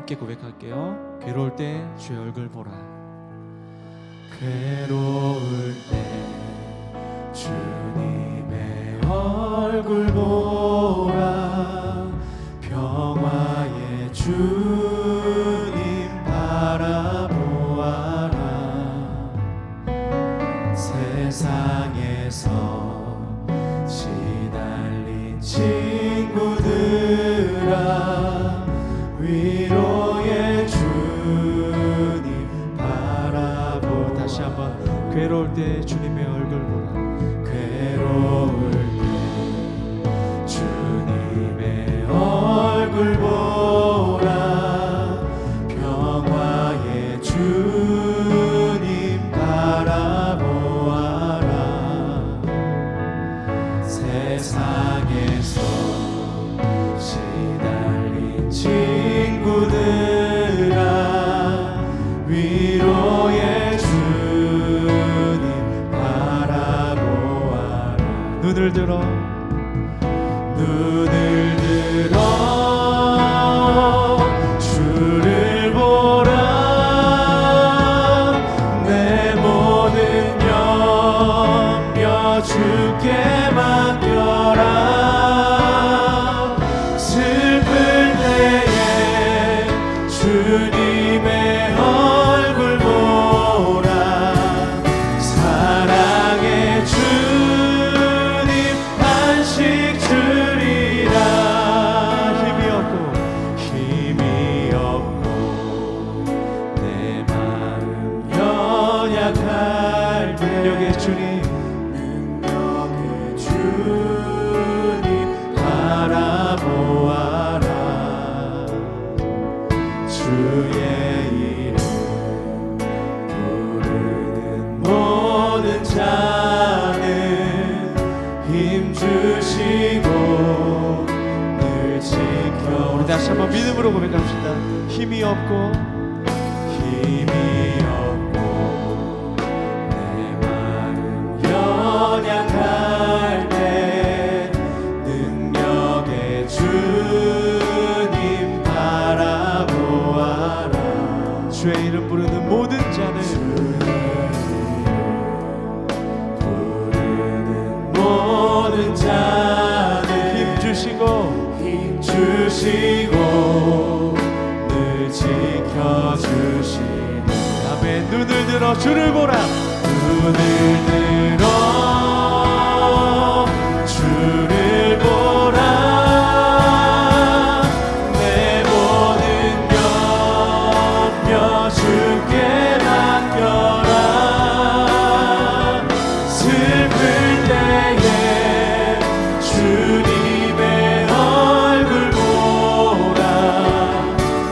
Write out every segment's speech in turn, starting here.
함께 고백할게요. 괴로울 때 주의 얼굴 보라. 괴로울 때 주님의 얼굴 보라. 평화의 주님 바라보아라. 세상에서 시달린 친구들아, 위로의 주님 바라보라. 다시 한번 괴로울 때 주님의 얼굴 보라. 괴로울 때 주님의 얼굴 보라. 평화의 주님 바라보아라. 세상에서 시달린 친구들아, 위로의 주님 바라보아라. 눈을 들어 주를 보라. 내 모든 염려 주께 맡겨라. 슬플 때에 주님의 얼굴 보라. 사랑의 주님 안식 주리라. 힘이 없고 내 마음 연약할 때 능력의 주님 바라보아라. 주의 이름 부르는 모든 자는 힘 주시고 늘 지켜. 우리 다시 한번 믿음으로 고백합시다. 힘이 없고 내 마음 연약할 때 능력의 주님 바라보아라. 주의 이름 부르는 모든 자는 부르는 모든 자는 힘 주시고 늘 지켜주시니. 아멘. 눈을 들어 주를 보라. 눈을 들어 주를 보라. 내 모든 염려 주께 맡겨라. 슬플 때에 주님의 얼굴 보라.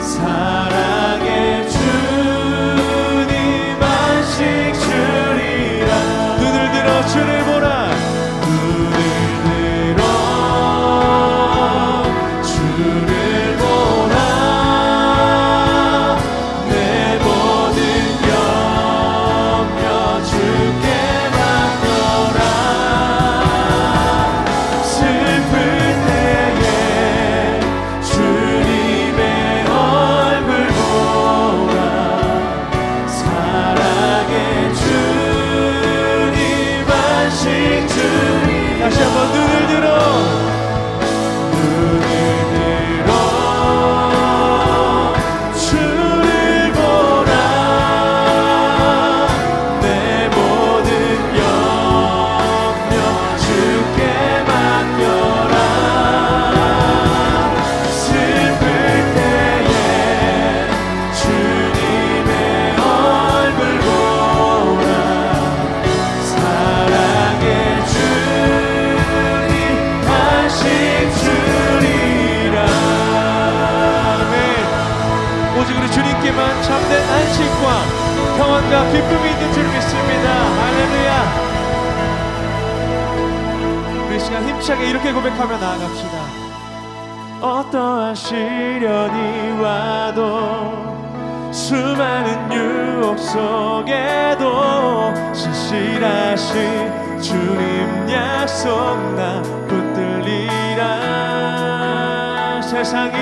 사랑의 주님 안식 주리라. 눈을 들어 주를 보라. 눈을 들어 주를 보라. 내 모든 염려 주께 맡겨라. 슬플 때에 주님의 얼굴 보라. 사랑의 주님 안식 주리라. 다시 한번 눈을 들어 주를 보라. 내 모든 염려 주께 맡겨라. 슬플 때에 주님의 얼굴 보라. 사랑의 주님 안식 주리라. 아멘. 오직 우리 주님께만 참된 안식과 평안과 기쁨이 있는 줄 믿습니다. 할렐루야. 우리 시간 힘차게 이렇게 고백하며 나아갑시다. 어떠한 시련이 와도 수많은 유혹 속에도 신실하신 주님 약속 나 붙들리라. 세상이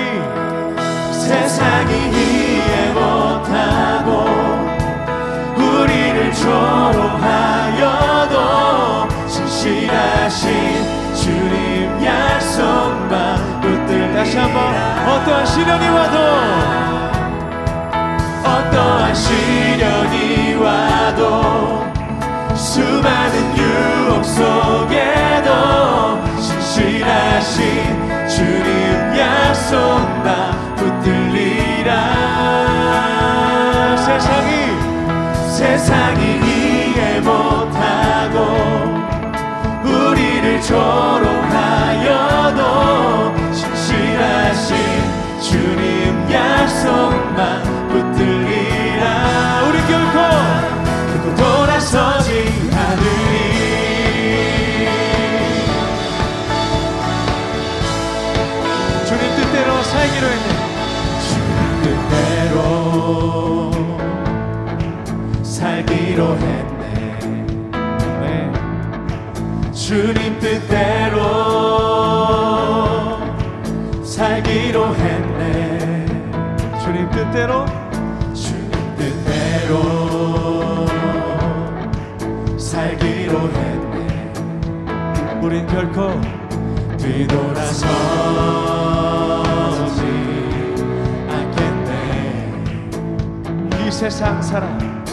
세상이 이해 못하고 우리를 조롱하여도 신실하신 주님 약속만 붙들리라. 다시 한번 어떠한 시련이 와도 어떠한 시련이 와도 수많은 유혹 속에도 신실하신 주님 약속만 붙들리라. 세상이 이해 못하고 우리를 조롱하여도 신실하신 주님 약속만 붙들리라. 우리 결코 돌아서지 않으리. 주님 뜻대로 살기로 했네. 주님 뜻대로 살기로 했네. 네. 주님 뜻대로 살기로 했네. 주님 뜻대로 주님 뜻대로 살기로 했네. 우린 결코 뒤돌아서지 않겠네. 이 세상 사랑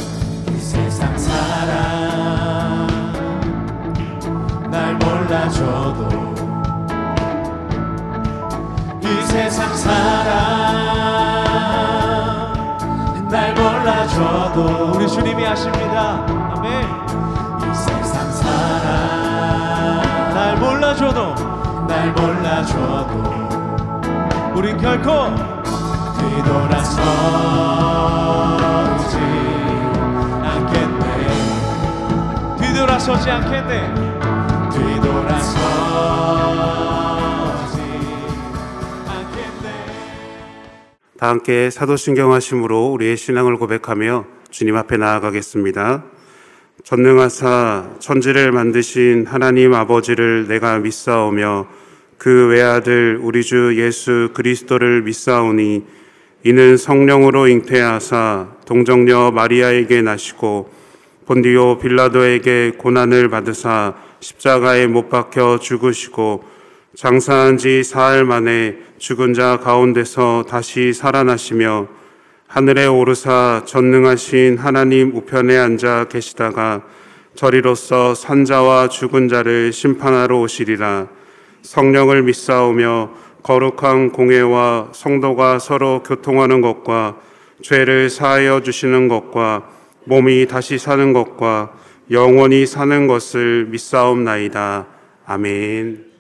이 세상 사랑 날 몰라줘도 이 세상 사랑 날 몰라줘도 우리 주님이 아십니다. 아멘. 이 세상 사랑 날 몰라줘도 날 몰라줘도 우린 결코 뒤돌아서지 않겠네. 뒤돌아서지 않겠네. 뒤돌아서지 않겠네. 다 함께 사도신경 하심으로 우리의 신앙을 고백하며 주님 앞에 나아가겠습니다. 전능하사 천지를 만드신 하나님 아버지를 내가 믿사오며 그 외아들 우리 주 예수 그리스도를 믿사오니 이는 성령으로 잉태하사 동정녀 마리아에게 나시고 본디오 빌라도에게 고난을 받으사 십자가에 못 박혀 죽으시고 장사한 지 사흘 만에 죽은 자 가운데서 다시 살아나시며 하늘에 오르사 전능하신 하나님 우편에 앉아 계시다가 저리로서 산자와 죽은 자를 심판하러 오시리라. 성령을 믿사오며 거룩한 공회와 성도가 서로 교통하는 것과 죄를 사하여 주시는 것과 몸이 다시 사는 것과 영원히 사는 것을 믿사옵나이다. 아멘.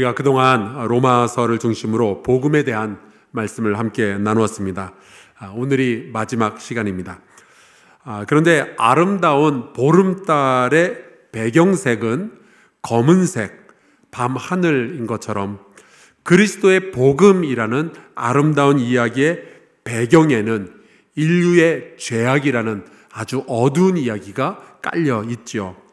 우리가 그동안 로마서를 중심으로 복음에 대한 말씀을 함께 나누었습니다. 오늘이 마지막 시간입니다. 그런데 아름다운 보름달의 배경색은 검은색, 밤하늘인 것처럼 그리스도의 복음이라는 아름다운 이야기의 배경에는 인류의 죄악이라는 아주 어두운 이야기가 깔려 있죠.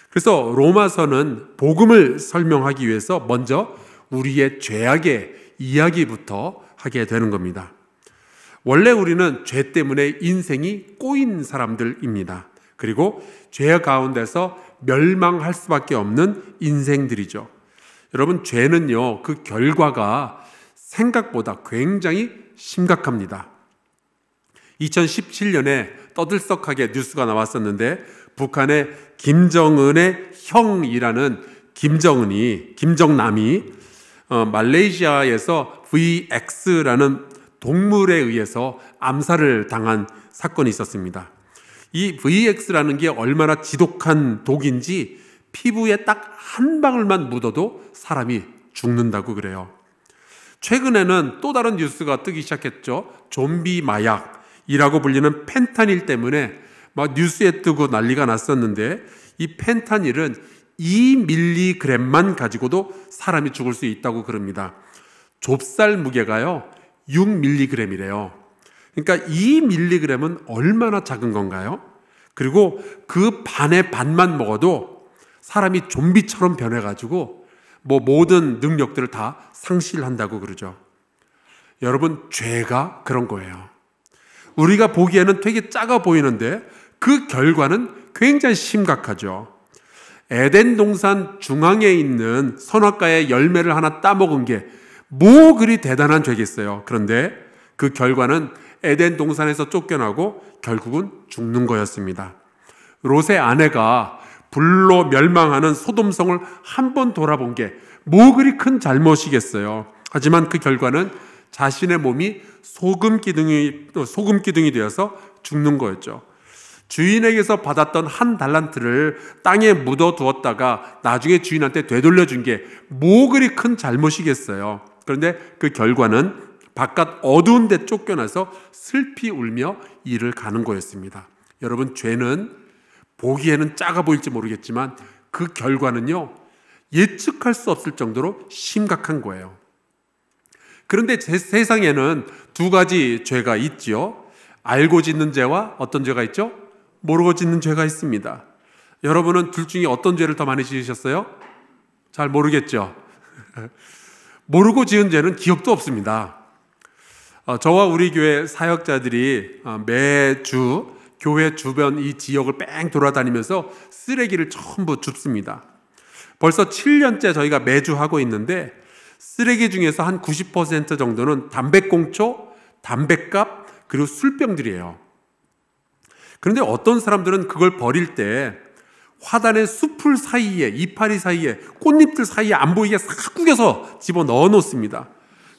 그래서 로마서는 복음을 설명하기 위해서 먼저 우리의 죄악의 이야기부터 하게 되는 겁니다. 원래 우리는 죄 때문에 인생이 꼬인 사람들입니다. 그리고 죄 가운데서 멸망할 수밖에 없는 인생들이죠. 여러분, 죄는요, 그 결과가 생각보다 굉장히 심각합니다. 2017년에 떠들썩하게 뉴스가 나왔었는데 북한의 김정은의 형이라는 김정남이 말레이시아에서 VX라는 동물에 의해서 암살을 당한 사건이 있었습니다. 이 VX라는 게 얼마나 지독한 독인지 피부에 딱 한 방울만 묻어도 사람이 죽는다고 그래요. 최근에는 또 다른 뉴스가 뜨기 시작했죠. 좀비 마약이라고 불리는 펜타닐 때문에 막 뉴스에 뜨고 난리가 났었는데, 이 펜타닐은 2mg만 가지고도 사람이 죽을 수 있다고 그럽니다. 좁쌀 무게가요 6mg이래요. 그러니까 2mg은 얼마나 작은 건가요? 그리고 그 반의 반만 먹어도 사람이 좀비처럼 변해가지고 모든 능력들을 다 상실한다고 그러죠. 여러분, 죄가 그런 거예요. 우리가 보기에는 되게 작아 보이는데 그 결과는 굉장히 심각하죠. 에덴 동산 중앙에 있는 선악과의 열매를 하나 따먹은 게 뭐 그리 대단한 죄겠어요. 그런데 그 결과는 에덴 동산에서 쫓겨나고 결국은 죽는 거였습니다. 롯의 아내가 불로 멸망하는 소돔성을 한번 돌아본 게 뭐 그리 큰 잘못이겠어요. 하지만 그 결과는 자신의 몸이 소금 기둥이 되어서 죽는 거였죠. 주인에게서 받았던 한 달란트를 땅에 묻어두었다가 나중에 주인한테 되돌려준 게 뭐 그리 큰 잘못이겠어요. 그런데 그 결과는 바깥 어두운 데 쫓겨나서 슬피 울며 일을 가는 거였습니다. 여러분, 죄는 보기에는 작아 보일지 모르겠지만 그 결과는요, 예측할 수 없을 정도로 심각한 거예요. 그런데 세상에는 두 가지 죄가 있죠. 알고 짓는 죄와 어떤 죄가 있죠? 모르고 짓는 죄가 있습니다. 여러분은 둘 중에 어떤 죄를 더 많이 지으셨어요? 잘 모르겠죠. 모르고 지은 죄는 기억도 없습니다. 저와 우리 교회 사역자들이 매주 교회 주변 이 지역을 뺑 돌아다니면서 쓰레기를 전부 줍습니다. 벌써 7년째 저희가 매주 하고 있는데 쓰레기 중에서 한 90% 정도는 담배꽁초, 담뱃갑, 그리고 술병들이에요. 그런데 어떤 사람들은 그걸 버릴 때 화단의 숲풀 사이에, 이파리 사이에, 꽃잎들 사이에 안 보이게 싹 구겨서 집어넣어 놓습니다.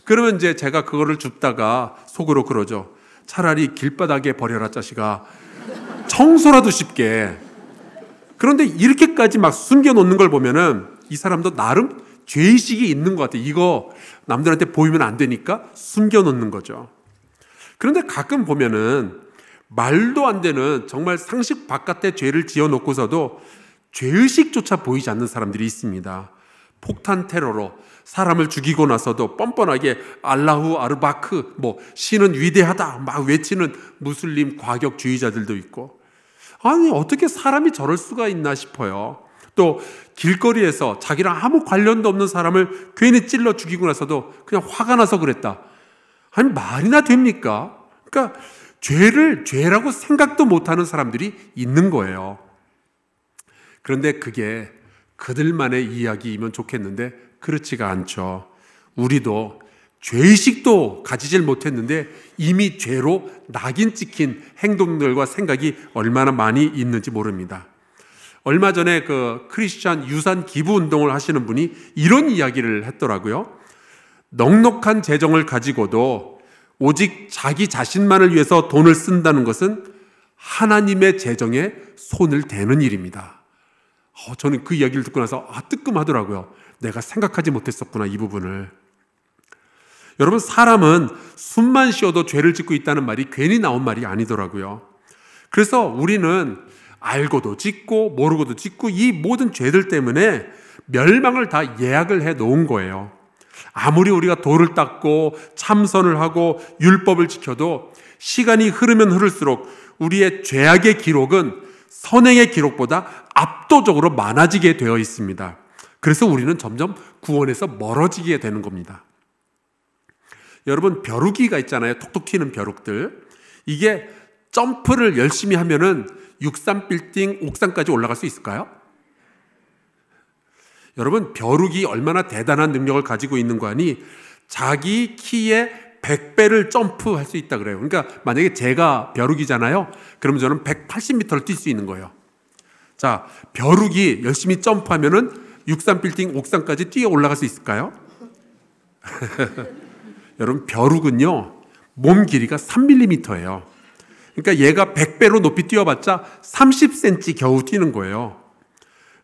그러면 이제 제가 그거를 줍다가 속으로 그러죠. 차라리 길바닥에 버려라 자식아. 청소라도 쉽게. 그런데 이렇게까지 막 숨겨놓는 걸 보면은 이 사람도 나름 죄의식이 있는 것 같아요. 이거 남들한테 보이면 안 되니까 숨겨놓는 거죠. 그런데 가끔 보면은 말도 안 되는 정말 상식 바깥의 죄를 지어놓고서도 죄의식조차 보이지 않는 사람들이 있습니다. 폭탄 테러로 사람을 죽이고 나서도 뻔뻔하게 알라후 아르바크, 신은 위대하다 막 외치는 무슬림 과격주의자들도 있고, 아니 어떻게 사람이 저럴 수가 있나 싶어요. 또 길거리에서 자기랑 아무 관련도 없는 사람을 괜히 찔러 죽이고 나서도 그냥 화가 나서 그랬다. 아니 말이나 됩니까? 그러니까 죄를 죄라고 생각도 못하는 사람들이 있는 거예요. 그런데 그게 그들만의 이야기이면 좋겠는데 그렇지가 않죠. 우리도 죄의식도 가지질 못했는데 이미 죄로 낙인 찍힌 행동들과 생각이 얼마나 많이 있는지 모릅니다. 얼마 전에 그 크리스찬 유산 기부 운동을 하시는 분이 이런 이야기를 했더라고요. 넉넉한 재정을 가지고도 오직 자기 자신만을 위해서 돈을 쓴다는 것은 하나님의 재정에 손을 대는 일입니다. 저는 그 이야기를 듣고 나서 뜨끔하더라고요. 내가 생각하지 못했었구나, 이 부분을. 여러분, 사람은 숨만 쉬어도 죄를 짓고 있다는 말이 괜히 나온 말이 아니더라고요. 그래서 우리는 알고도 짓고 모르고도 짓고 이 모든 죄들 때문에 멸망을 다 예약을 해 놓은 거예요. 아무리 우리가 도를 닦고 참선을 하고 율법을 지켜도 시간이 흐르면 흐를수록 우리의 죄악의 기록은 선행의 기록보다 압도적으로 많아지게 되어 있습니다. 그래서 우리는 점점 구원에서 멀어지게 되는 겁니다. 여러분, 벼룩이가 있잖아요. 톡톡 튀는 벼룩들. 이게 점프를 열심히 하면은 63빌딩 옥상까지 올라갈 수 있을까요? 여러분, 벼룩이 얼마나 대단한 능력을 가지고 있는 거 아니? 자기 키의 100배를 점프할 수 있다 그래요. 그러니까 만약에 제가 벼룩이잖아요. 그럼 저는 180m를 뛸 수 있는 거예요. 자, 벼룩이 열심히 점프하면은 63빌딩 옥상까지 뛰어 올라갈 수 있을까요? 여러분, 벼룩은요, 몸 길이가 3mm예요. 그러니까 얘가 100배로 높이 뛰어봤자 30cm 겨우 뛰는 거예요.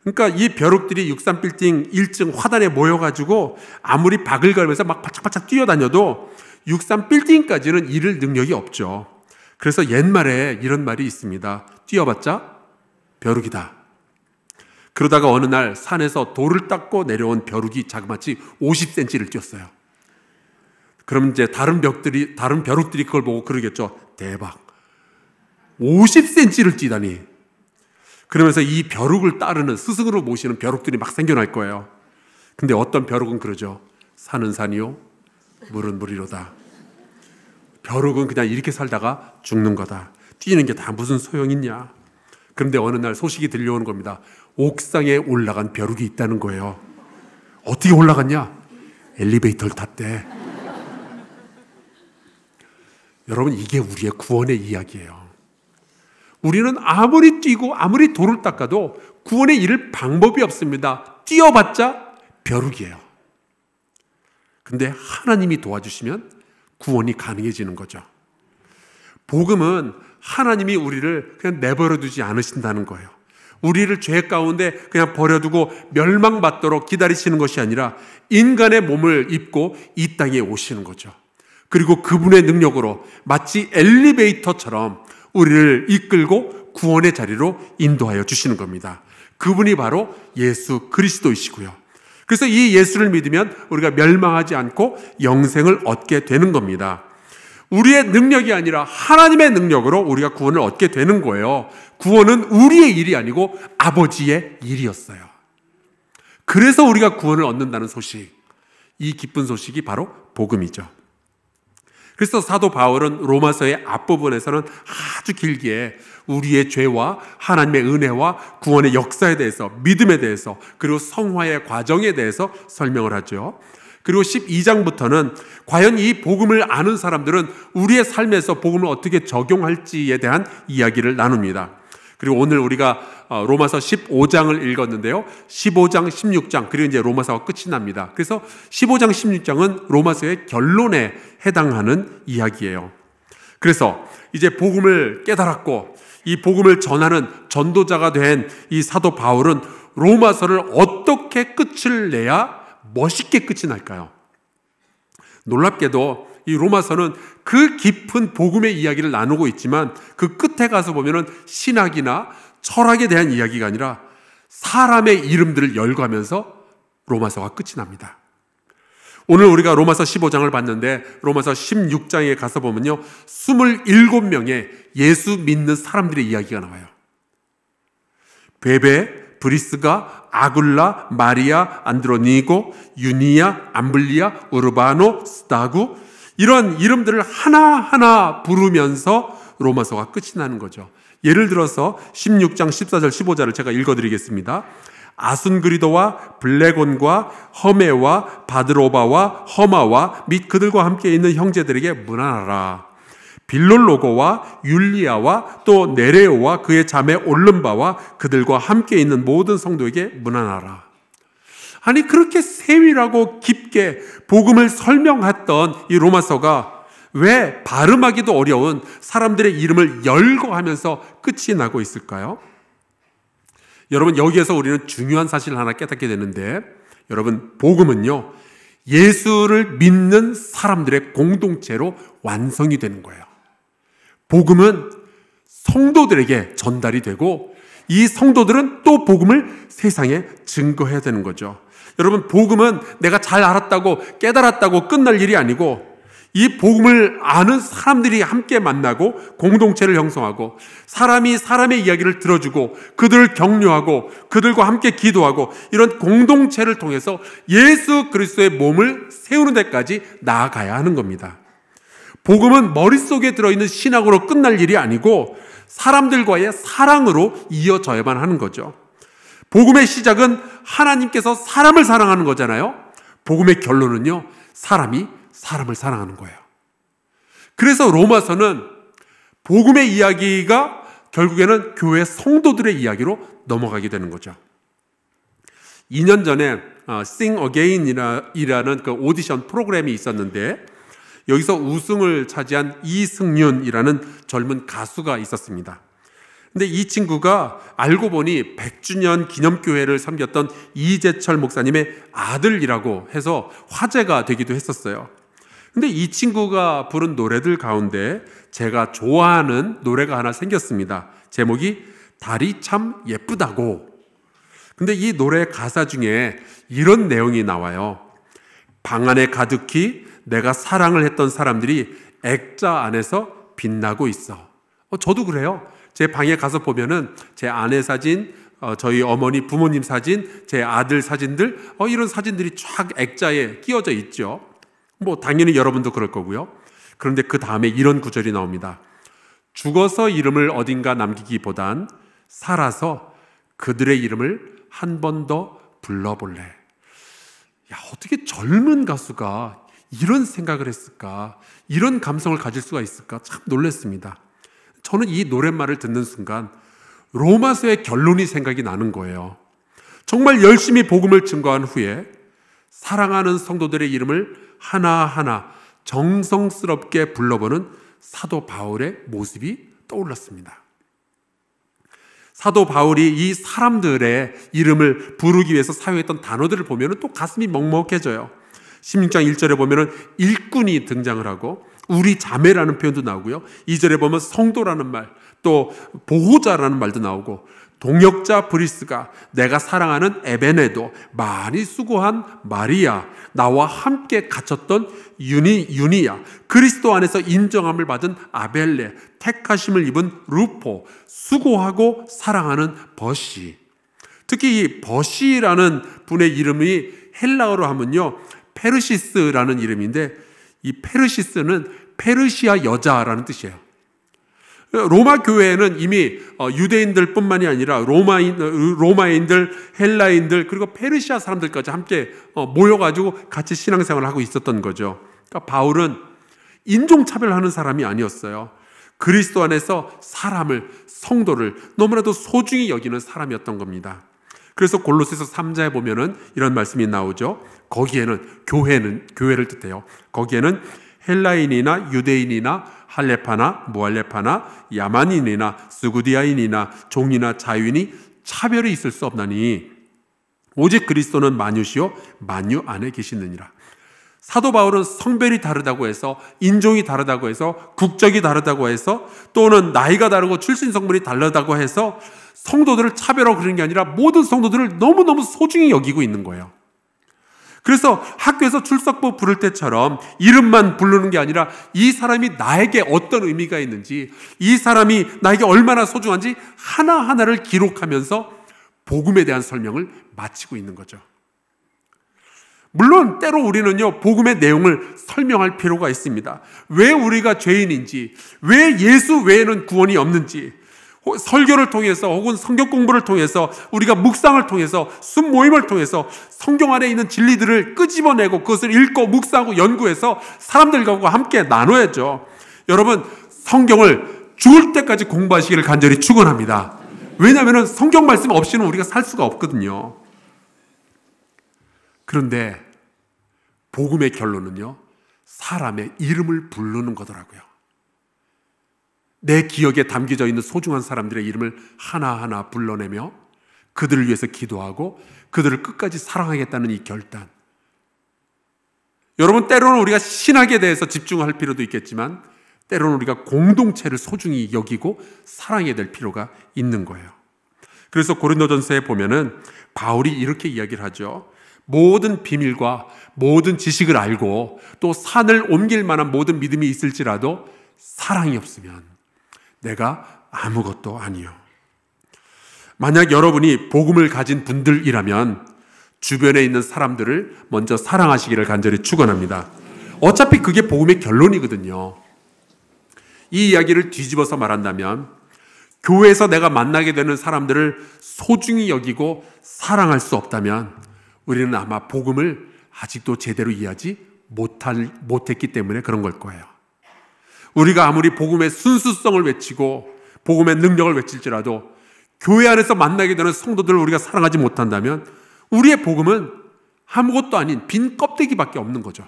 그러니까 이 벼룩들이 63빌딩 1층 화단에 모여가지고 아무리 박을 걸면서 막 바짝바짝 뛰어다녀도 63빌딩까지는 이를 능력이 없죠. 그래서 옛말에 이런 말이 있습니다. 뛰어봤자 벼룩이다. 그러다가 어느 날 산에서 돌을 닦고 내려온 벼룩이 자그마치 50cm를 뛰었어요. 그럼 이제 다른 벼룩들이 그걸 보고 그러겠죠. 대박. 50cm를 뛰다니. 그러면서 이 벼룩을 따르는, 스승으로 모시는 벼룩들이 막 생겨날 거예요. 근데 어떤 벼룩은 그러죠. 산은 산이요, 물은 물이로다. 벼룩은 그냥 이렇게 살다가 죽는 거다. 뛰는 게 다 무슨 소용 있냐. 그런데 어느 날 소식이 들려오는 겁니다. 옥상에 올라간 벼룩이 있다는 거예요. 어떻게 올라갔냐? 엘리베이터를 탔대. 여러분, 이게 우리의 구원의 이야기예요. 우리는 아무리 뛰고 아무리 돌을 닦아도 구원에 이를 방법이 없습니다. 뛰어봤자 벼룩이에요. 근데 하나님이 도와주시면 구원이 가능해지는 거죠. 복음은 하나님이 우리를 그냥 내버려 두지 않으신다는 거예요. 우리를 죄 가운데 그냥 버려두고 멸망받도록 기다리시는 것이 아니라 인간의 몸을 입고 이 땅에 오시는 거죠. 그리고 그분의 능력으로 마치 엘리베이터처럼 우리를 이끌고 구원의 자리로 인도하여 주시는 겁니다. 그분이 바로 예수 그리스도이시고요. 그래서 이 예수를 믿으면 우리가 멸망하지 않고 영생을 얻게 되는 겁니다. 우리의 능력이 아니라 하나님의 능력으로 우리가 구원을 얻게 되는 거예요. 구원은 우리의 일이 아니고 아버지의 일이었어요. 그래서 우리가 구원을 얻는다는 소식, 이 기쁜 소식이 바로 복음이죠. 그래서 사도 바울은 로마서의 앞부분에서는 아주 길게 우리의 죄와 하나님의 은혜와 구원의 역사에 대해서, 믿음에 대해서, 그리고 성화의 과정에 대해서 설명을 하죠. 그리고 12장부터는 과연 이 복음을 아는 사람들은 우리의 삶에서 복음을 어떻게 적용할지에 대한 이야기를 나눕니다. 그리고 오늘 우리가 로마서 15장을 읽었는데요. 15장, 16장, 그리고 이제 로마서가 끝이 납니다. 그래서 15장, 16장은 로마서의 결론에 해당하는 이야기예요. 그래서 이제 복음을 깨달았고 이 복음을 전하는 전도자가 된 이 사도 바울은 로마서를 어떻게 끝을 내야 멋있게 끝이 날까요? 놀랍게도 이 로마서는 그 깊은 복음의 이야기를 나누고 있지만 그 끝에 가서 보면은 신학이나 철학에 대한 이야기가 아니라 사람의 이름들을 열거하면서 로마서가 끝이 납니다. 오늘 우리가 로마서 15장을 봤는데 로마서 16장에 가서 보면요, 27명의 예수 믿는 사람들의 이야기가 나와요. 베베, 브리스가, 아굴라, 마리아, 안드로니고, 유니아, 암블리아, 우르바노, 스타구, 이런 이름들을 하나하나 부르면서 로마서가 끝이 나는 거죠. 예를 들어서 16장 14절 15절을 제가 읽어드리겠습니다. 아순그리도와 블레곤과 허메와 바드로바와 허마와 및 그들과 함께 있는 형제들에게 문안하라. 빌롤로고와 율리아와 또 네레오와 그의 자매 올름바와 그들과 함께 있는 모든 성도에게 문안하라. 아니, 그렇게 세밀하고 깊게 복음을 설명했던 이 로마서가 왜 발음하기도 어려운 사람들의 이름을 열거하면서 끝이 나고 있을까요? 여러분, 여기에서 우리는 중요한 사실을 하나 깨닫게 되는데, 여러분, 복음은요, 예수를 믿는 사람들의 공동체로 완성이 되는 거예요. 복음은 성도들에게 전달이 되고 이 성도들은 또 복음을 세상에 증거해야 되는 거죠. 여러분, 복음은 내가 잘 알았다고 깨달았다고 끝날 일이 아니고 이 복음을 아는 사람들이 함께 만나고 공동체를 형성하고 사람이 사람의 이야기를 들어주고 그들을 격려하고 그들과 함께 기도하고 이런 공동체를 통해서 예수 그리스도의 몸을 세우는 데까지 나아가야 하는 겁니다. 복음은 머릿속에 들어있는 신학으로 끝날 일이 아니고 사람들과의 사랑으로 이어져야만 하는 거죠. 복음의 시작은 하나님께서 사람을 사랑하는 거잖아요. 복음의 결론은요, 사람이 사람을 사랑하는 거예요. 그래서 로마서는 복음의 이야기가 결국에는 교회 성도들의 이야기로 넘어가게 되는 거죠. 2년 전에 Sing Again이라는 그 오디션 프로그램이 있었는데 여기서 우승을 차지한 이승윤이라는 젊은 가수가 있었습니다. 근데 이 친구가 알고 보니 100주년 기념교회를 섬겼던 이재철 목사님의 아들이라고 해서 화제가 되기도 했었어요. 근데 이 친구가 부른 노래들 가운데 제가 좋아하는 노래가 하나 생겼습니다. 제목이 달이 참 예쁘다고. 근데 이 노래 가사 중에 이런 내용이 나와요. 방 안에 가득히 내가 사랑을 했던 사람들이 액자 안에서 빛나고 있어. 저도 그래요. 제 방에 가서 보면은 제 아내 사진, 저희 어머니 부모님 사진, 제 아들 사진들, 이런 사진들이 쫙 액자에 끼워져 있죠. 뭐 당연히 여러분도 그럴 거고요. 그런데 그 다음에 이런 구절이 나옵니다. 죽어서 이름을 어딘가 남기기보단 살아서 그들의 이름을 한 번 더 불러볼래. 야, 어떻게 젊은 가수가 이런 생각을 했을까? 이런 감성을 가질 수가 있을까? 참 놀랐습니다. 저는 이 노랫말을 듣는 순간 로마서의 결론이 생각이 나는 거예요. 정말 열심히 복음을 증거한 후에 사랑하는 성도들의 이름을 하나하나 정성스럽게 불러보는 사도 바울의 모습이 떠올랐습니다. 사도 바울이 이 사람들의 이름을 부르기 위해서 사용했던 단어들을 보면 또 가슴이 먹먹해져요. 16장 1절에 보면 일꾼이 등장을 하고 우리 자매라는 표현도 나오고요. 2절에 보면 성도라는 말, 또 보호자라는 말도 나오고 동역자 브리스가, 내가 사랑하는 에베네도, 많이 수고한 마리아, 나와 함께 갇혔던 유니야, 그리스도 안에서 인정함을 받은 아벨레, 택하심을 입은 루포, 수고하고 사랑하는 버시. 특히 이 버시라는 분의 이름이 헬라어로 하면요, 페르시스라는 이름인데 이 페르시스는 페르시아 여자라는 뜻이에요. 로마 교회에는 이미 유대인들 뿐만이 아니라 로마인들, 헬라인들, 그리고 페르시아 사람들까지 함께 모여가지고 같이 신앙생활을 하고 있었던 거죠. 그러니까 바울은 인종차별하는 사람이 아니었어요. 그리스도 안에서 사람을, 성도를 너무나도 소중히 여기는 사람이었던 겁니다. 그래서 골로새서 3장에 보면은 이런 말씀이 나오죠. 거기에는 교회를 뜻해요. 거기에는 헬라인이나 유대인이나 할레파나 무할레파나 야만인이나 스구디아인이나 종이나 자유인이 차별이 있을 수 없나니 오직 그리스도는 만유시요 만유 안에 계시느니라. 사도 바울은 성별이 다르다고 해서, 인종이 다르다고 해서, 국적이 다르다고 해서, 또는 나이가 다르고 출신 성분이 다르다고 해서 성도들을 차별하고 그러는 게 아니라 모든 성도들을 너무너무 소중히 여기고 있는 거예요. 그래서 학교에서 출석부 부를 때처럼 이름만 부르는 게 아니라 이 사람이 나에게 어떤 의미가 있는지, 이 사람이 나에게 얼마나 소중한지 하나하나를 기록하면서 복음에 대한 설명을 마치고 있는 거죠. 물론 때로 우리는요, 복음의 내용을 설명할 필요가 있습니다. 왜 우리가 죄인인지, 왜 예수 외에는 구원이 없는지, 설교를 통해서 혹은 성경 공부를 통해서, 우리가 묵상을 통해서, 순모임을 통해서 성경 안에 있는 진리들을 끄집어내고 그것을 읽고 묵상하고 연구해서 사람들과 함께 나눠야죠. 여러분, 성경을 죽을 때까지 공부하시기를 간절히 축원합니다. 왜냐하면 성경 말씀 없이는 우리가 살 수가 없거든요. 그런데 복음의 결론은요, 사람의 이름을 부르는 거더라고요. 내 기억에 담겨져 있는 소중한 사람들의 이름을 하나하나 불러내며 그들을 위해서 기도하고 그들을 끝까지 사랑하겠다는 이 결단. 여러분, 때로는 우리가 신학에 대해서 집중할 필요도 있겠지만 때로는 우리가 공동체를 소중히 여기고 사랑해야 될 필요가 있는 거예요. 그래서 고린도전서에 보면은 바울이 이렇게 이야기를 하죠. 모든 비밀과 모든 지식을 알고 또 산을 옮길 만한 모든 믿음이 있을지라도 사랑이 없으면 내가 아무것도 아니요. 만약 여러분이 복음을 가진 분들이라면 주변에 있는 사람들을 먼저 사랑하시기를 간절히 축원합니다. 어차피 그게 복음의 결론이거든요. 이 이야기를 뒤집어서 말한다면 교회에서 내가 만나게 되는 사람들을 소중히 여기고 사랑할 수 없다면 우리는 아마 복음을 아직도 제대로 이해하지 못했기 때문에 그런 걸 거예요. 우리가 아무리 복음의 순수성을 외치고 복음의 능력을 외칠지라도 교회 안에서 만나게 되는 성도들을 우리가 사랑하지 못한다면 우리의 복음은 아무것도 아닌 빈 껍데기밖에 없는 거죠.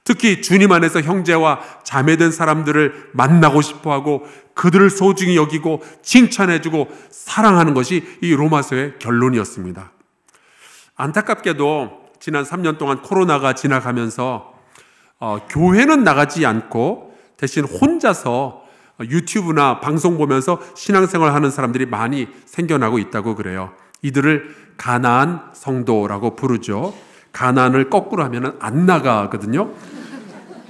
특히 주님 안에서 형제와 자매된 사람들을 만나고 싶어하고 그들을 소중히 여기고 칭찬해주고 사랑하는 것이 이 로마서의 결론이었습니다. 안타깝게도 지난 3년 동안 코로나가 지나가면서 교회는 나가지 않고 대신 혼자서 유튜브나 방송 보면서 신앙생활 하는 사람들이 많이 생겨나고 있다고 그래요. 이들을 가나안 성도라고 부르죠. 가나안을 거꾸로 하면은 안 나가거든요.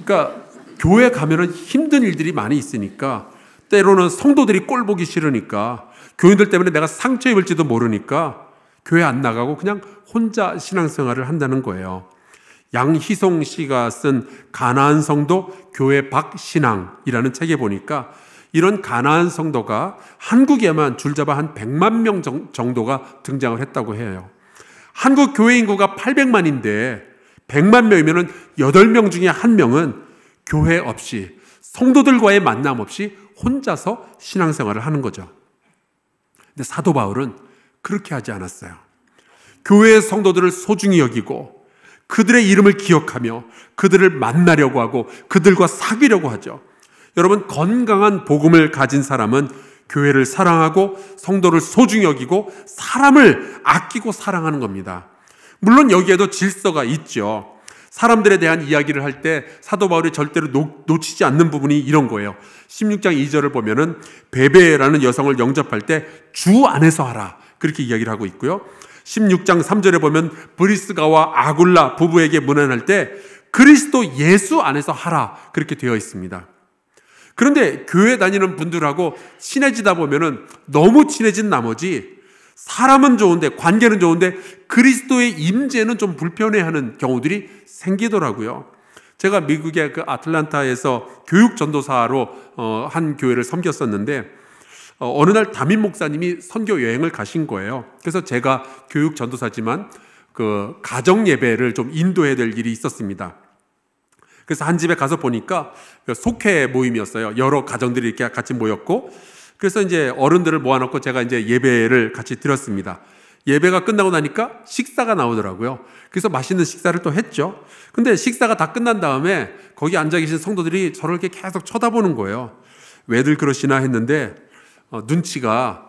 그러니까 교회 가면은 힘든 일들이 많이 있으니까 때로는 성도들이 꼴 보기 싫으니까 교인들 때문에 내가 상처 입을지도 모르니까 교회 안 나가고 그냥 혼자 신앙생활을 한다는 거예요. 양희송 씨가 쓴 가나안 성도 교회 밖 신앙이라는 책에 보니까 이런 가나안 성도가 한국에만 줄잡아 한 100만 명 정도가 등장을 했다고 해요. 한국 교회 인구가 800만인데 100만 명이면 8명 중에 1명은 교회 없이 성도들과의 만남 없이 혼자서 신앙생활을 하는 거죠. 근데 사도 바울은 그렇게 하지 않았어요. 교회의 성도들을 소중히 여기고 그들의 이름을 기억하며 그들을 만나려고 하고 그들과 사귀려고 하죠. 여러분, 건강한 복음을 가진 사람은 교회를 사랑하고 성도를 소중히 여기고 사람을 아끼고 사랑하는 겁니다. 물론 여기에도 질서가 있죠. 사람들에 대한 이야기를 할 때 사도 바울이 절대로 놓치지 않는 부분이 이런 거예요. 16장 2절을 보면은 베베라는 여성을 영접할 때 주 안에서 하라 그렇게 이야기를 하고 있고요. 16장 3절에 보면 브리스가와 아굴라 부부에게 문안할 때 그리스도 예수 안에서 하라 그렇게 되어 있습니다. 그런데 교회 다니는 분들하고 친해지다 보면은 너무 친해진 나머지 사람은 좋은데 관계는 좋은데 그리스도의 임재는 좀 불편해하는 경우들이 생기더라고요. 제가 미국의 그 아틀란타에서 교육 전도사로 한 교회를 섬겼었는데 어느 날 담임 목사님이 선교 여행을 가신 거예요. 그래서 제가 교육 전도사지만 그 가정 예배를 좀 인도해야 될 일이 있었습니다. 그래서 한 집에 가서 보니까 속회 모임이었어요. 여러 가정들이 이렇게 같이 모였고, 그래서 이제 어른들을 모아놓고 제가 이제 예배를 같이 드렸습니다. 예배가 끝나고 나니까 식사가 나오더라고요. 그래서 맛있는 식사를 또 했죠. 근데 식사가 다 끝난 다음에 거기 앉아 계신 성도들이 저를 이렇게 계속 쳐다보는 거예요. 왜들 그러시나 했는데 눈치가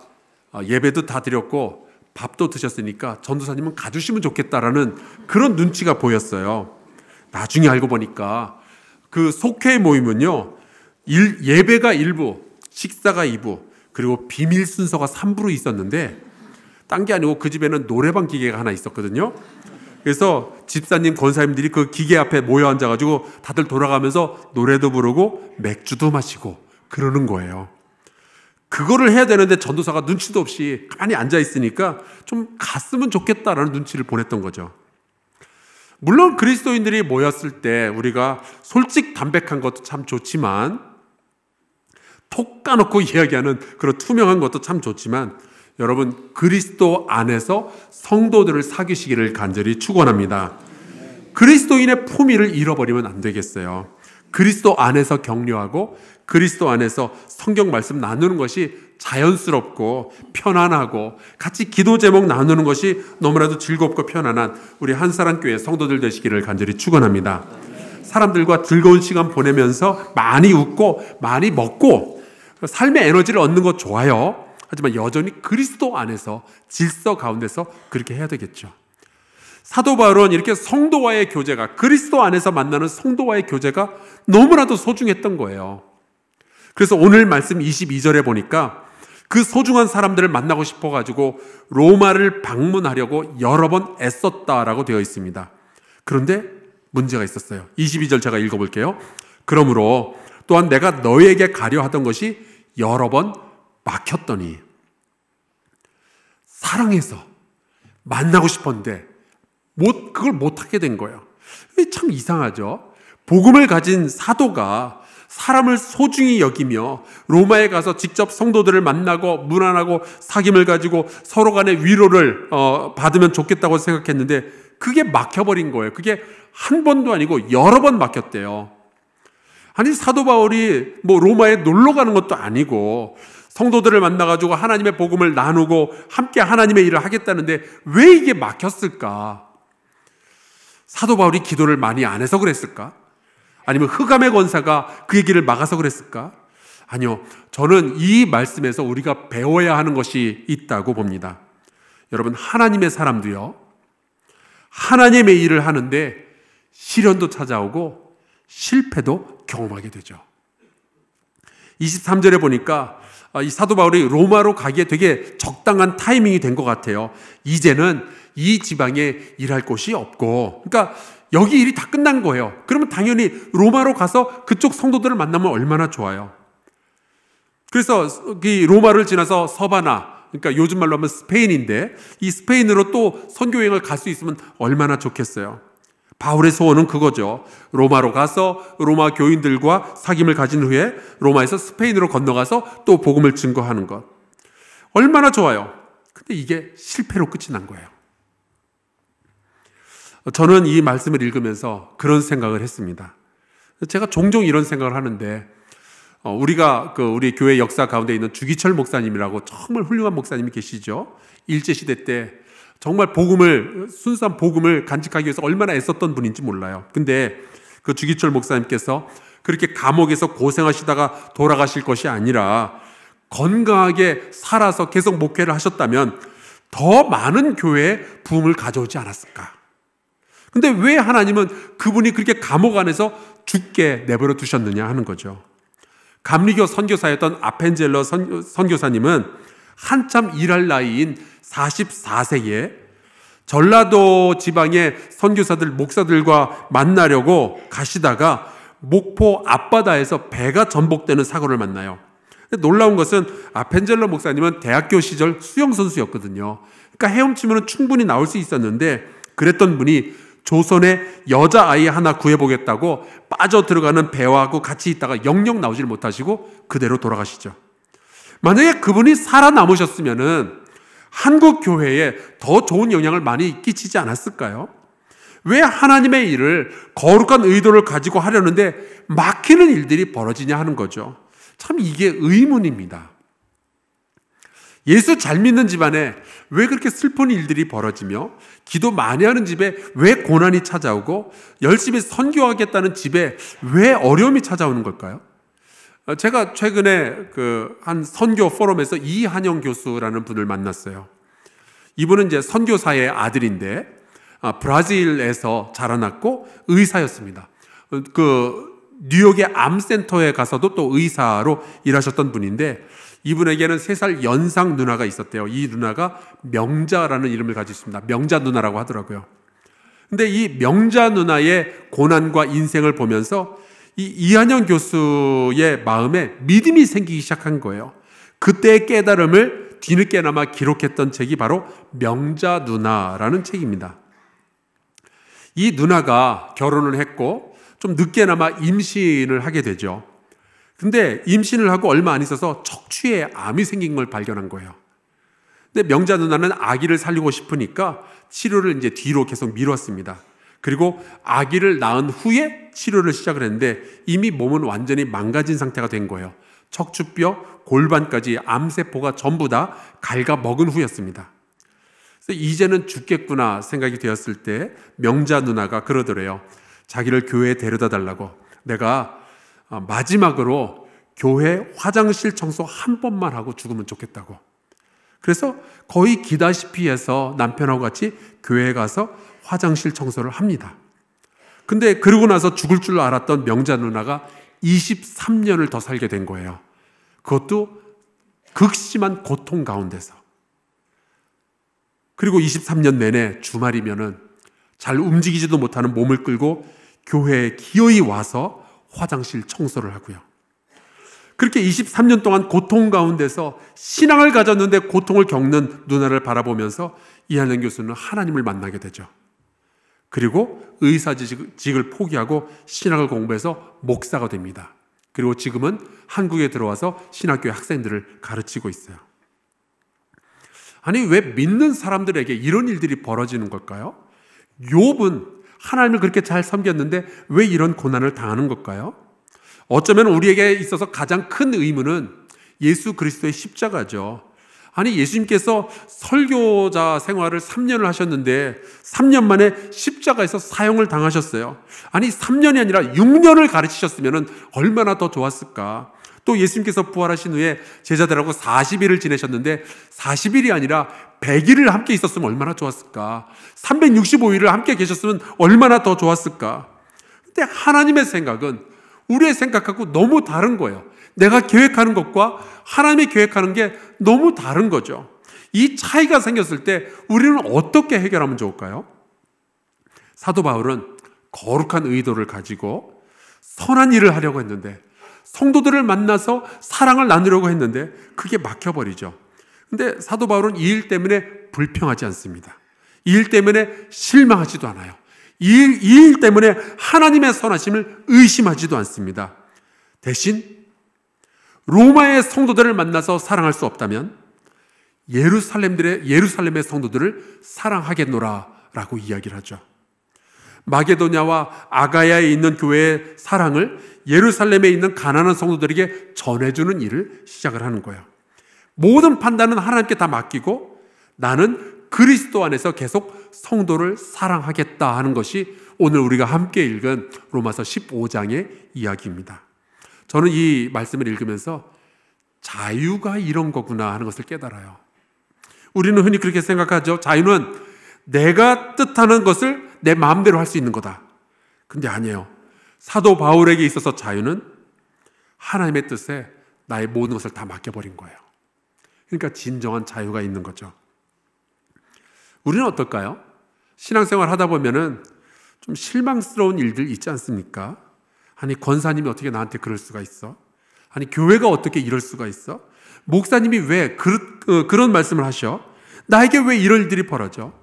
예배도 다 드렸고 밥도 드셨으니까 전도사님은 가주시면 좋겠다라는 그런 눈치가 보였어요. 나중에 알고 보니까 그 속회 모임은요, 예배가 1부, 식사가 2부, 그리고 비밀 순서가 3부로 있었는데 딴 게 아니고 그 집에는 노래방 기계가 하나 있었거든요. 그래서 집사님, 권사님들이 그 기계 앞에 모여 앉아가지고 다들 돌아가면서 노래도 부르고 맥주도 마시고 그러는 거예요. 그거를 해야 되는데 전도사가 눈치도 없이 가만히 앉아있으니까 좀 갔으면 좋겠다라는 눈치를 보냈던 거죠. 물론 그리스도인들이 모였을 때 우리가 솔직 담백한 것도 참 좋지만 톡 까놓고 이야기하는 그런 투명한 것도 참 좋지만 여러분, 그리스도 안에서 성도들을 사귀시기를 간절히 축원합니다. 그리스도인의 품위를 잃어버리면 안 되겠어요. 그리스도 안에서 격려하고 그리스도 안에서 성경 말씀 나누는 것이 자연스럽고 편안하고 같이 기도 제목 나누는 것이 너무나도 즐겁고 편안한 우리 한사랑교회 성도들 되시기를 간절히 축원합니다. 사람들과 즐거운 시간 보내면서 많이 웃고 많이 먹고 삶의 에너지를 얻는 것 좋아요. 하지만 여전히 그리스도 안에서 질서 가운데서 그렇게 해야 되겠죠. 사도 바울은 이렇게 성도와의 교제가, 그리스도 안에서 만나는 성도와의 교제가 너무나도 소중했던 거예요. 그래서 오늘 말씀 22절에 보니까 그 소중한 사람들을 만나고 싶어가지고 로마를 방문하려고 여러 번 애썼다라고 되어 있습니다. 그런데 문제가 있었어요. 22절 제가 읽어볼게요. 그러므로 또한 내가 너에게 가려 하던 것이 여러 번 막혔더니, 사랑해서 만나고 싶었는데 그걸 못하게 된 거예요. 참 이상하죠. 복음을 가진 사도가 사람을 소중히 여기며 로마에 가서 직접 성도들을 만나고 문안하고 사귐을 가지고 서로 간의 위로를 받으면 좋겠다고 생각했는데 그게 막혀버린 거예요. 그게 한 번도 아니고 여러 번 막혔대요. 아니, 사도 바울이 로마에 놀러 가는 것도 아니고 성도들을 만나가지고 하나님의 복음을 나누고 함께 하나님의 일을 하겠다는데 왜 이게 막혔을까? 사도 바울이 기도를 많이 안 해서 그랬을까? 아니면 흑암의 권사가 그의 길을 막아서 그랬을까? 아니요. 저는 이 말씀에서 우리가 배워야 하는 것이 있다고 봅니다. 여러분, 하나님의 사람도요, 하나님의 일을 하는데 시련도 찾아오고 실패도 경험하게 되죠. 23절에 보니까 이 사도 바울이 로마로 가기에 되게 적당한 타이밍이 된 것 같아요. 이제는 이 지방에 일할 곳이 없고, 그러니까 여기 일이 다 끝난 거예요. 그러면 당연히 로마로 가서 그쪽 성도들을 만나면 얼마나 좋아요. 그래서 이 로마를 지나서 서바나, 그러니까 요즘 말로 하면 스페인인데, 이 스페인으로 또 선교여행을 갈 수 있으면 얼마나 좋겠어요. 바울의 소원은 그거죠. 로마로 가서 로마 교인들과 사귐을 가진 후에 로마에서 스페인으로 건너가서 또 복음을 증거하는 것. 얼마나 좋아요. 근데 이게 실패로 끝이 난 거예요. 저는 이 말씀을 읽으면서 그런 생각을 했습니다. 제가 종종 이런 생각을 하는데, 우리가 우리 교회 역사 가운데 있는 주기철 목사님이라고 정말 훌륭한 목사님이 계시죠. 일제시대 때 정말 순수한 복음을 간직하기 위해서 얼마나 애썼던 분인지 몰라요. 근데 그 주기철 목사님께서 그렇게 감옥에서 고생하시다가 돌아가실 것이 아니라 건강하게 살아서 계속 목회를 하셨다면 더 많은 교회에 부흥을 가져오지 않았을까? 근데 왜 하나님은 그분이 그렇게 감옥 안에서 죽게 내버려 두셨느냐 하는 거죠. 감리교 선교사였던 아펜젤러 선교사님은 한참 일할 나이인 44세에 전라도 지방의 선교사들, 목사들과 만나려고 가시다가 목포 앞바다에서 배가 전복되는 사고를 만나요. 놀라운 것은 아펜젤러 목사님은 대학교 시절 수영선수였거든요. 그러니까 헤엄치면 충분히 나올 수 있었는데, 그랬던 분이 조선에 여자아이 하나 구해보겠다고 빠져 들어가는 배와하고 같이 있다가 영영 나오질 못하시고 그대로 돌아가시죠. 만약에 그분이 살아남으셨으면은 한국 교회에 더 좋은 영향을 많이 끼치지 않았을까요? 왜 하나님의 일을 거룩한 의도를 가지고 하려는데 막히는 일들이 벌어지냐 하는 거죠. 참 이게 의문입니다. 예수 잘 믿는 집안에 왜 그렇게 슬픈 일들이 벌어지며, 기도 많이 하는 집에 왜 고난이 찾아오고, 열심히 선교하겠다는 집에 왜 어려움이 찾아오는 걸까요? 제가 최근에 한 선교 포럼에서 이한영 교수라는 분을 만났어요. 이분은 이제 선교사의 아들인데 브라질에서 자라났고 의사였습니다. 뉴욕의 암센터에 가서도 또 의사로 일하셨던 분인데, 이분에게는 3살 연상 누나가 있었대요. 이 누나가 명자라는 이름을 가지고 있습니다. 명자 누나라고 하더라고요. 근데 이 명자 누나의 고난과 인생을 보면서 이 이한영 교수의 마음에 믿음이 생기기 시작한 거예요. 그때의 깨달음을 뒤늦게나마 기록했던 책이 바로 명자 누나라는 책입니다. 이 누나가 결혼을 했고 좀 늦게나마 임신을 하게 되죠. 근데 임신을 하고 얼마 안 있어서 척추에 암이 생긴 걸 발견한 거예요. 근데 명자 누나는 아기를 살리고 싶으니까 치료를 이제 뒤로 계속 미뤘습니다. 그리고 아기를 낳은 후에 치료를 시작을 했는데 이미 몸은 완전히 망가진 상태가 된 거예요. 척추뼈, 골반까지 암세포가 전부 다 갉아먹은 후였습니다. 그래서 이제는 죽겠구나 생각이 되었을 때 명자 누나가 그러더래요. 자기를 교회에 데려다 달라고. 내가 마지막으로 교회 화장실 청소 한 번만 하고 죽으면 좋겠다고. 그래서 거의 기다시피 해서 남편하고 같이 교회에 가서 화장실 청소를 합니다. 근데 그러고 나서 죽을 줄 알았던 명자 누나가 23년을 더 살게 된 거예요. 그것도 극심한 고통 가운데서. 그리고 23년 내내 주말이면은 잘 움직이지도 못하는 몸을 끌고 교회에 기어이 와서 화장실 청소를 하고요. 그렇게 23년 동안 고통 가운데서 신앙을 가졌는데 고통을 겪는 누나를 바라보면서 이한영 교수는 하나님을 만나게 되죠. 그리고 의사직을 포기하고 신학을 공부해서 목사가 됩니다. 그리고 지금은 한국에 들어와서 신학교의 학생들을 가르치고 있어요. 아니, 왜 믿는 사람들에게 이런 일들이 벌어지는 걸까요? 욥은 하나님을 그렇게 잘 섬겼는데 왜 이런 고난을 당하는 걸까요? 어쩌면 우리에게 있어서 가장 큰 의문은 예수 그리스도의 십자가죠. 아니, 예수님께서 설교자 생활을 3년을 하셨는데 3년 만에 십자가에서 사형을 당하셨어요. 아니, 3년이 아니라 6년을 가르치셨으면 얼마나 더 좋았을까. 또 예수님께서 부활하신 후에 제자들하고 40일을 지내셨는데 40일이 아니라 100일을 함께 있었으면 얼마나 좋았을까. 365일을 함께 계셨으면 얼마나 더 좋았을까. 근데 하나님의 생각은 우리의 생각하고 너무 다른 거예요. 내가 계획하는 것과 하나님이 계획하는 게 너무 다른 거죠. 이 차이가 생겼을 때 우리는 어떻게 해결하면 좋을까요? 사도 바울은 거룩한 의도를 가지고 선한 일을 하려고 했는데, 성도들을 만나서 사랑을 나누려고 했는데 그게 막혀버리죠. 근데 사도 바울은 이 일 때문에 불평하지 않습니다. 이 일 때문에 실망하지도 않아요. 이 일 때문에 하나님의 선하심을 의심하지도 않습니다. 대신 로마의 성도들을 만나서 사랑할 수 없다면 예루살렘의 성도들을 사랑하겠노라 라고 이야기를 하죠. 마게도냐와 아가야에 있는 교회의 사랑을 예루살렘에 있는 가난한 성도들에게 전해주는 일을 시작을 하는 거예요. 모든 판단은 하나님께 다 맡기고 나는 그리스도 안에서 계속 성도를 사랑하겠다 하는 것이 오늘 우리가 함께 읽은 로마서 15장의 이야기입니다. 저는 이 말씀을 읽으면서 자유가 이런 거구나 하는 것을 깨달아요. 우리는 흔히 그렇게 생각하죠. 자유는 내가 뜻하는 것을 내 마음대로 할 수 있는 거다. 근데 아니에요. 사도 바울에게 있어서 자유는 하나님의 뜻에 나의 모든 것을 다 맡겨버린 거예요. 그러니까 진정한 자유가 있는 거죠. 우리는 어떨까요? 신앙생활 하다 보면은 좀 실망스러운 일들 있지 않습니까? 아니, 권사님이 어떻게 나한테 그럴 수가 있어? 아니, 교회가 어떻게 이럴 수가 있어? 목사님이 왜 그런 말씀을 하셔? 나에게 왜 이런 일들이 벌어져?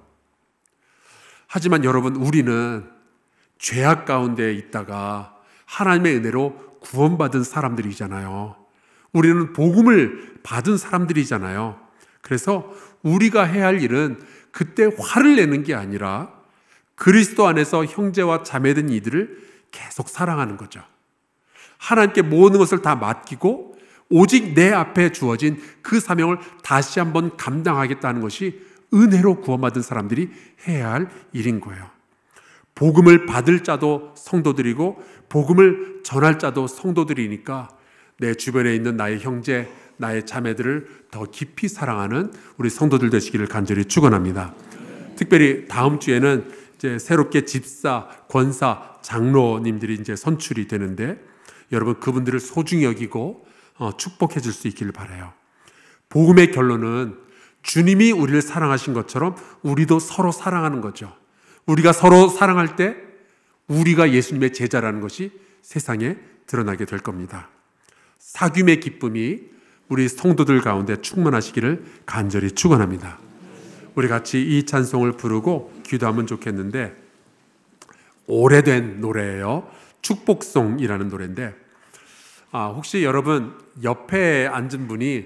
하지만 여러분, 우리는 죄악 가운데 있다가 하나님의 은혜로 구원받은 사람들이잖아요. 우리는 복음을 받은 사람들이잖아요. 그래서 우리가 해야 할 일은 그때 화를 내는 게 아니라 그리스도 안에서 형제와 자매된 이들을 계속 사랑하는 거죠. 하나님께 모든 것을 다 맡기고 오직 내 앞에 주어진 그 사명을 다시 한번 감당하겠다는 것이 은혜로 구원받은 사람들이 해야 할 일인 거예요. 복음을 받을 자도 성도들이고 복음을 전할 자도 성도들이니까 내 주변에 있는 나의 형제, 나의 자매들을 더 깊이 사랑하는 우리 성도들 되시기를 간절히 축원합니다. 특별히 다음 주에는 이제 새롭게 집사, 권사, 장로님들이 이제 선출이 되는데 여러분 그분들을 소중히 여기고 축복해 줄 수 있기를 바라요. 복음의 결론은 주님이 우리를 사랑하신 것처럼 우리도 서로 사랑하는 거죠. 우리가 서로 사랑할 때 우리가 예수님의 제자라는 것이 세상에 드러나게 될 겁니다. 사귐의 기쁨이 우리 성도들 가운데 충만하시기를 간절히 축원합니다. 우리 같이 이 찬송을 부르고 기도하면 좋겠는데, 오래된 노래예요. 축복송이라는 노래인데, 혹시 여러분 옆에 앉은 분이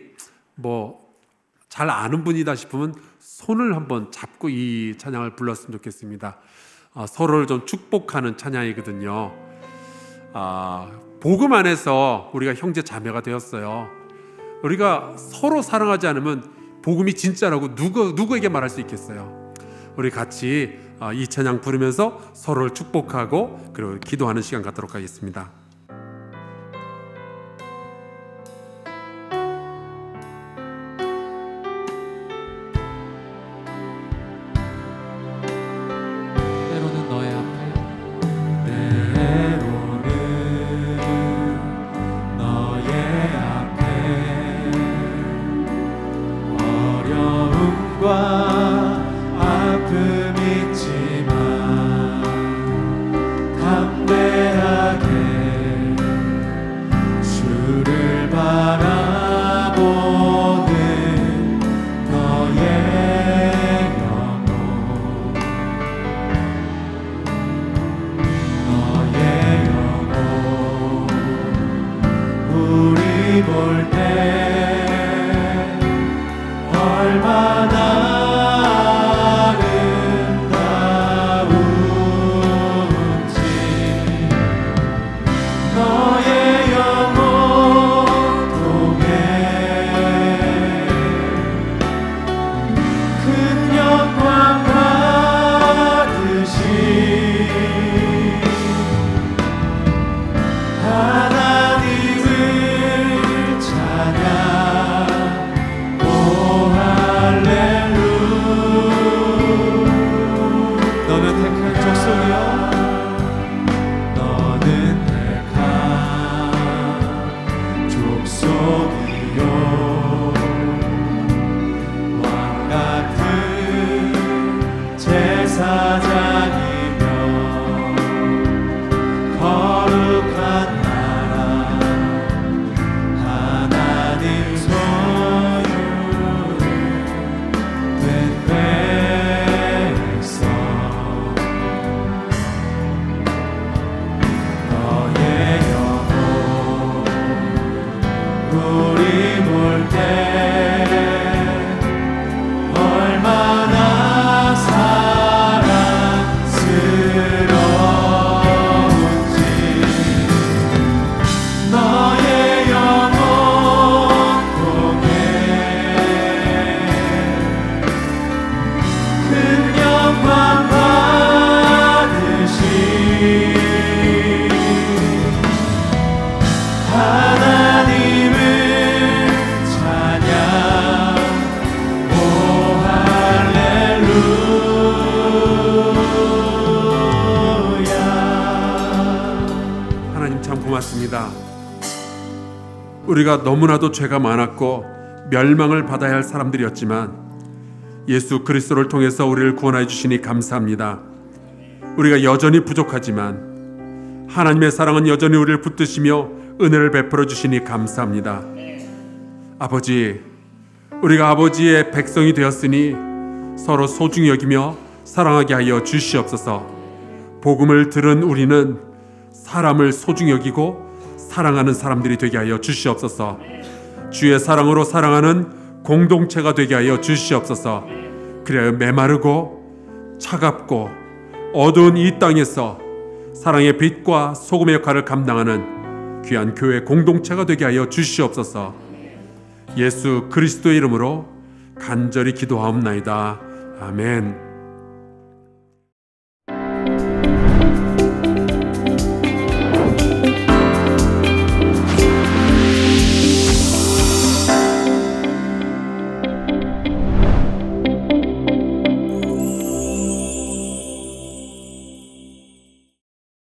잘 아는 분이다 싶으면 손을 한번 잡고 이 찬양을 불렀으면 좋겠습니다. 서로를 좀 축복하는 찬양이거든요. 복음 안에서 우리가 형제 자매가 되었어요. 우리가 서로 사랑하지 않으면 복음이 진짜라고 누구에게 말할 수 있겠어요? 우리 같이 이 찬양 부르면서 서로를 축복하고 그리고 기도하는 시간 갖도록 하겠습니다. 얼마나 아름다운지 너의 영혼 통해 큰 영광 받으시 하나님을 찬양 오 할렐루야 너는 택한 족속이여 너는 택한 족속이요 왕같은 제사장이며 거룩한 나라 하나님 소유를 된 백성 너의 영혼 우리 볼 때 얼마나 사랑스러운지 너의 영혼 통해 큰 영광 받으시 하나님을 찬양 오 할렐루야 하나님 참 고맙습니다. 우리가 너무나도 죄가 많았고 멸망을 받아야 할 사람들이었지만 예수 그리스도를 통해서 우리를 구원해 주시니 감사합니다. 우리가 여전히 부족하지만 하나님의 사랑은 여전히 우리를 붙드시며 은혜를 베풀어 주시니 감사합니다. 아버지, 우리가 아버지의 백성이 되었으니 서로 소중히 여기며 사랑하게 하여 주시옵소서. 복음을 들은 우리는 사람을 소중히 여기고 사랑하는 사람들이 되게 하여 주시옵소서. 주의 사랑으로 사랑하는 공동체가 되게 하여 주시옵소서. 그래야 메마르고 차갑고 어두운 이 땅에서 사랑의 빛과 소금의 역할을 감당하는 귀한 교회 공동체가 되게 하여 주시옵소서. 예수 그리스도의 이름으로 간절히 기도하옵나이다. 아멘.